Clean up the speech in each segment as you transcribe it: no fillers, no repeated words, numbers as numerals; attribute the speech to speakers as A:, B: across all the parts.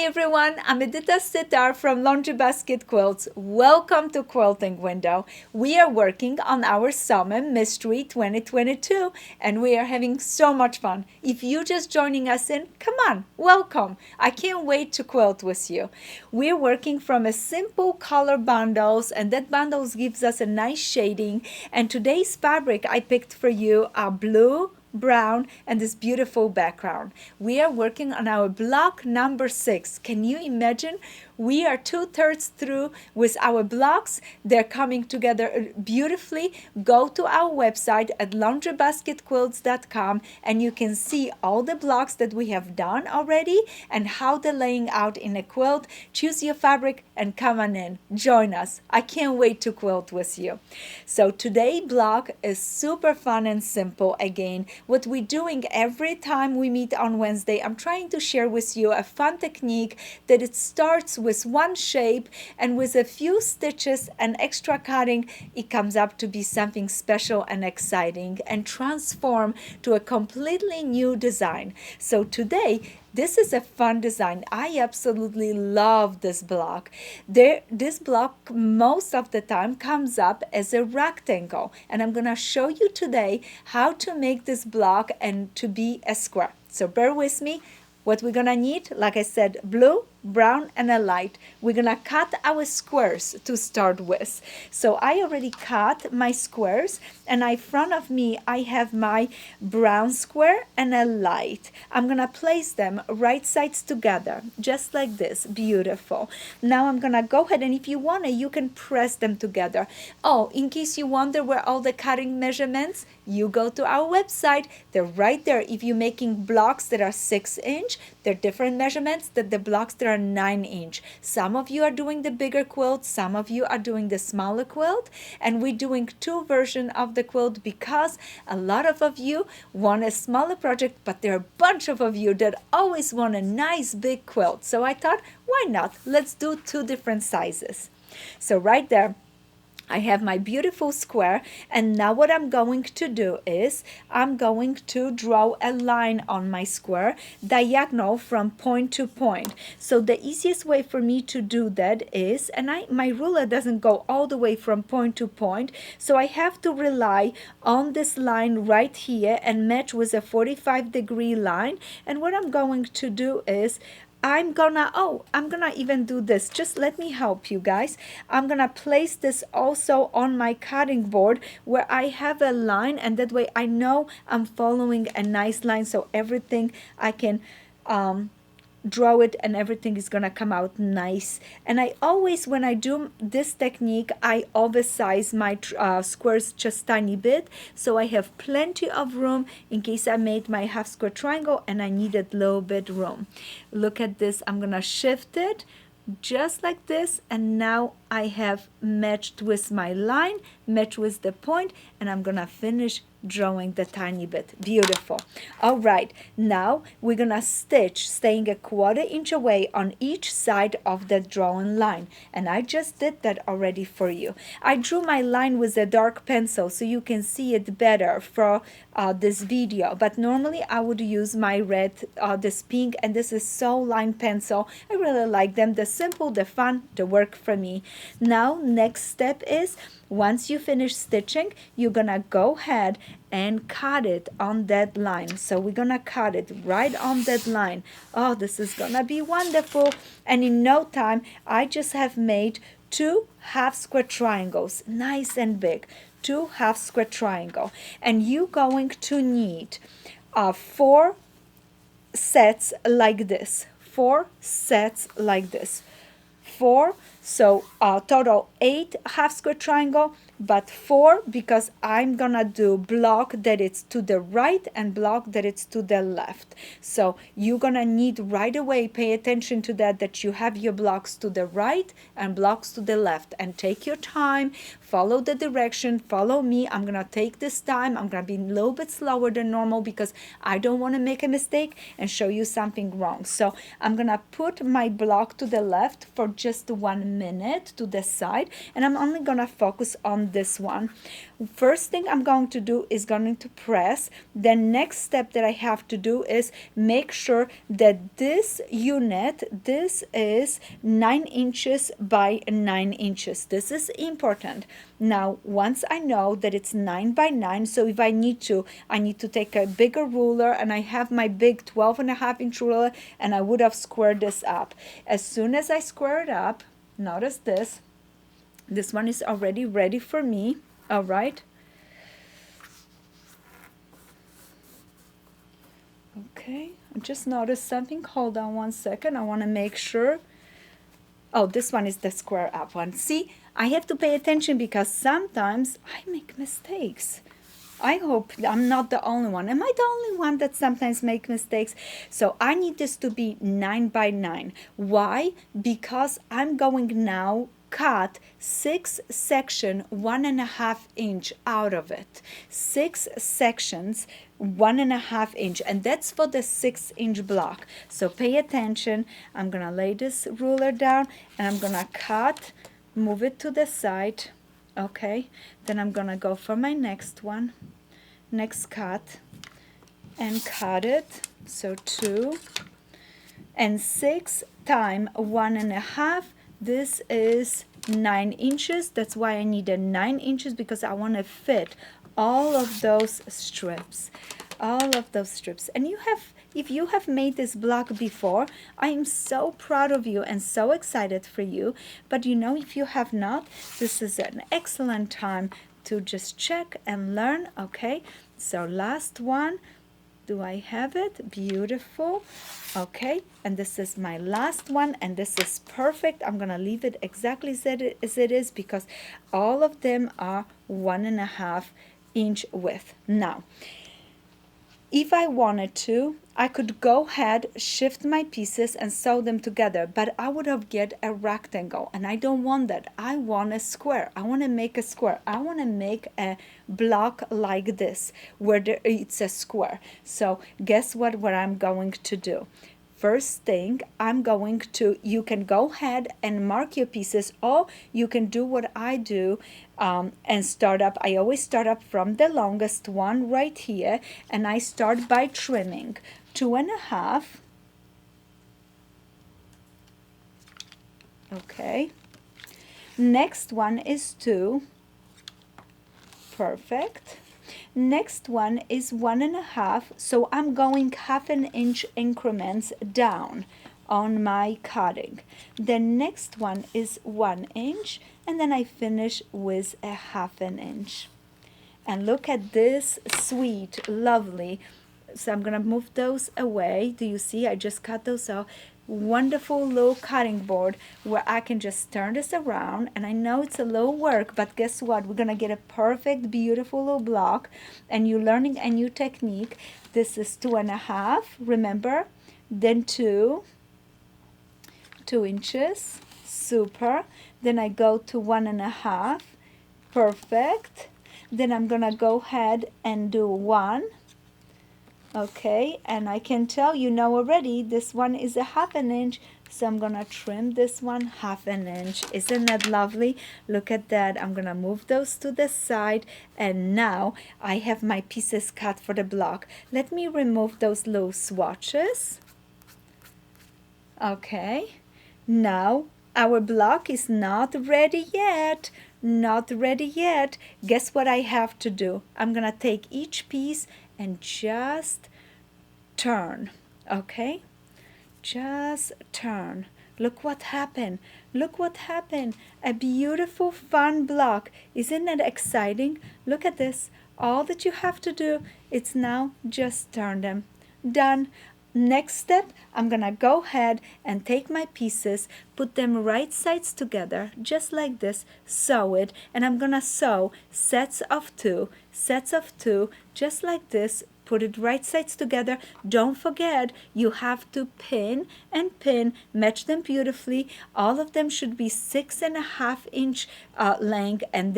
A: everyone, I'm Edyta Sitar from Laundry Basket Quilts. Welcome to Quilting Window. We are working on our Summer Mystery 2022 and we are having so much fun. If you're just joining us in, come on, welcome. I can't wait to quilt with you. We're working from a simple color bundles and that bundles gives us a nice shading. And today's fabric I picked for you are blue, brown, and this beautiful background. We are working on our block number 6. Can you imagine? We are 2/3 through with our blocks. They're coming together beautifully. Go to our website at laundrybasketquilts.com and you can see all the blocks that we have done already and how they're laying out in a quilt. Choose your fabric and come on in. Join us. I can't wait to quilt with you. So today's block is super fun and simple again. What we're doing every time we meet on Wednesday, I'm trying to share with you a fun technique that it starts with one shape and with a few stitches and extra cutting, it comes up to be something special and exciting and transform to a completely new design. So today, this is a fun design. I absolutely love this block. This block most of the time comes up as a rectangle. And I'm going to show you today how to make this block and to be a square. So bear with me. What we're going to need, like I said, blue, brown, and a light. We're going to cut our squares to start with. So I already cut my squares and in front of me I have my brown square and a light. I'm going to place them right sides together, just like this. Beautiful. Now I'm going to go ahead and if you want to, you can press them together. Oh, in case you wonder where all the cutting measurements, you go to our website. They're right there. If you're making blocks that are 6-inch, they're different measurements than the blocks that are 9-inch. Some of you are doing the bigger quilt, some of you are doing the smaller quilt, and we're doing 2 versions of the quilt because a lot of you want a smaller project, but there are a bunch of you that always want a nice big quilt. So I thought, why not? Let's do 2 different sizes. So right there, I have my beautiful square, and now what I'm going to do is I'm going to draw a line on my square diagonal from point to point. So the easiest way for me to do that is, and my ruler doesn't go all the way from point to point, so I have to rely on this line right here and match with a 45-degree line. And what I'm going to do is I'm gonna even do this. Just let me help you guys. I'm gonna place this also on my cutting board where I have a line, and that way I know I'm following a nice line, so everything I can draw it and everything is gonna come out nice. And I always, when I do this technique, I oversize my squares just tiny bit, so I have plenty of room in case I made my half square triangle and I needed a little bit room. Look at this. I'm gonna shift it just like this, and now I have matched with my line, matched with the point, and I'm gonna finish drawing the tiny bit. Beautiful. All right, now we're gonna stitch staying a 1/4 inch away on each side of the drawing line, and I just did that already for you. I drew my line with a dark pencil so you can see it better for this video, but normally I would use my red, this pink, and this is So Line pencil. I really like them. The simple, the fun, the work for me. Now next step is, once you finish stitching, you're gonna go ahead and cut it on that line. So we're gonna cut it right on that line. Oh, this is gonna be wonderful. And in no time, I just have made 2 half square triangles, nice and big. 2 half square triangle. And you're going to need 4 sets like this. 4 sets like this. 4, so total 8 half square triangle, but 4 because I'm gonna do block that it's to the right and block that it's to the left. So you're gonna need right away, pay attention to that you have your blocks to the right and blocks to the left, and take your time, follow the direction, follow me. I'm gonna take this time. I'm gonna be a little bit slower than normal because I don't want to make a mistake and show you something wrong. So I'm gonna put my block to the left for just 1 minute to the side, and I'm only gonna focus on on this one. First thing I'm going to do is going to press. The next step that I have to do is make sure that this unit, this is 9 inches by 9 inches. This is important. Now, once I know that it's 9 by 9, so if I need to take a bigger ruler, and I have my big 12.5-inch ruler, and I would have squared this up. As soon as I square it up, notice this. This one is already ready for me. All right. Okay, I just noticed something. Hold on one second. I want to make sure. Oh, this one is the square up one. See, I have to pay attention because sometimes I make mistakes. I hope I'm not the only one. Am I the only one that sometimes make mistakes? So I need this to be 9 by 9. Why? Because I'm going now cut 6 section 1.5 inch out of it. 6 sections 1.5 inch, and that's for the 6-inch block. So pay attention. I'm gonna lay this ruler down and I'm gonna cut, move it to the side. Okay, then I'm gonna go for my next one, next cut, and cut it. So 2 and 6 times 1.5. This is 9 inches. That's why I need a 9 inches, because I want to fit all of those strips, all of those strips. And you have, if you have made this block before, I am so proud of you and so excited for you. But you know, if you have not, this is an excellent time to just check and learn. Okay, so last one. Do I have it? Beautiful. Okay, and this is my last one, and this is perfect. I'm gonna leave it exactly as it is, because all of them are 1.5 inch width. Now, if I wanted to, I could go ahead, shift my pieces and sew them together, but I would have get a rectangle, and I don't want that. I want a square. I want to make a square. I want to make a block like this, where it's a square. So guess what I'm going to do? First thing, I'm going to, you can go ahead and mark your pieces, or you can do what I do and start up. I always start up from the longest one right here, and I start by trimming 2.5. Okay. Next one is 2. Perfect. Next one is 1.5, so I'm going 1/2 inch increments down on my cutting. The next one is 1 inch, and then I finish with a 1/2 inch. And look at this sweet, lovely. So I'm gonna move those away. Do you see? I just cut those out. Wonderful little cutting board where I can just turn this around, and I know it's a little work, but guess what? We're gonna get a perfect, beautiful little block, and you're learning a new technique. This is 2.5, remember? Then 2 inches, super. Then I go to 1.5, perfect. Then I'm gonna go ahead and do 1. Okay, and I can tell you know already this one is a 1/2 inch, so I'm gonna trim this one 1/2 inch. Isn't that lovely? Look at that. I'm gonna move those to the side, and now I have my pieces cut for the block. Let me remove those little swatches. Okay, now our block is not ready yet. Not ready yet. Guess what I have to do? I'm gonna take each piece and just turn. Okay, just turn. Look what happened. Look what happened. A beautiful fun block. Isn't that exciting? Look at this. All that you have to do is now just turn them. Done. Next step, I'm gonna go ahead and take my pieces, put them right sides together, just like this, sew it, and I'm gonna sew sets of two, just like this, put it right sides together. Don't forget, you have to pin and pin, match them beautifully. All of them should be 6.5 inch length, and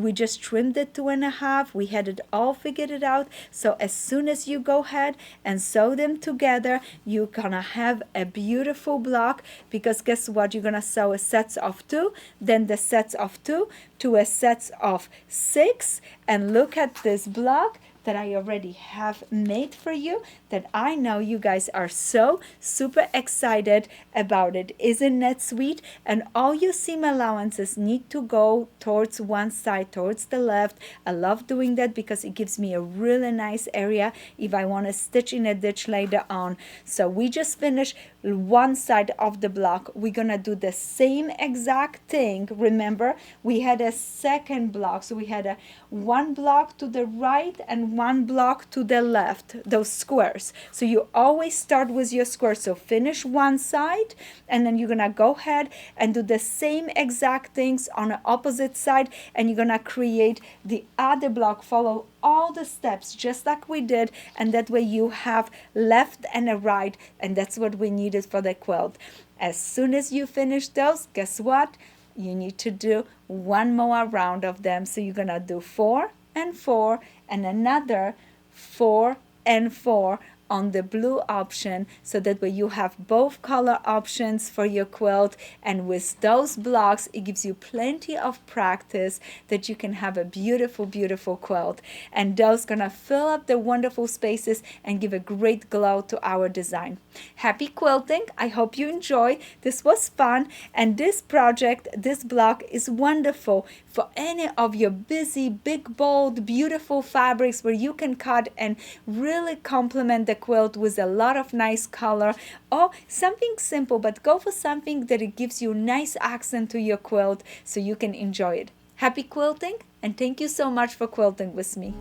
A: we just trimmed it 2.5. We had it all figured it out. So as soon as you go ahead and sew them together, you're gonna have a beautiful block, because guess what? You're gonna sew a sets of 2, then the sets of 2 to a sets of 6, and look at this block that I already have made for you, that I know you guys are so super excited about it. Isn't that sweet? And all your seam allowances need to go towards one side, towards the left. I love doing that because it gives me a really nice area if I want to stitch in a ditch later on. So we just finished one side of the block. We're gonna do the same exact thing. Remember, we had a second block, so we had one block to the right and one block to the left, those squares. So you always start with your square. So finish one side, and then you're gonna go ahead and do the same exact things on the opposite side, and you're gonna create the other block. Follow all the steps just like we did, and that way you have left and a right, and that's what we needed for the quilt. As soon as you finish those, guess what? You need to do one more round of them. So you're gonna do 4 and 4 and another 4 and 4 on the blue option, so that way you have both color options for your quilt. And with those blocks, it gives you plenty of practice that you can have a beautiful, beautiful quilt. And those gonna fill up the wonderful spaces and give a great glow to our design. Happy quilting. I hope you enjoy. This was fun, and this project, this block is wonderful for any of your busy, big, bold, beautiful fabrics where you can cut and really complement the quilt with a lot of nice color, or something simple, but go for something that it gives you nice accent to your quilt so you can enjoy it. Happy quilting, and thank you so much for quilting with me.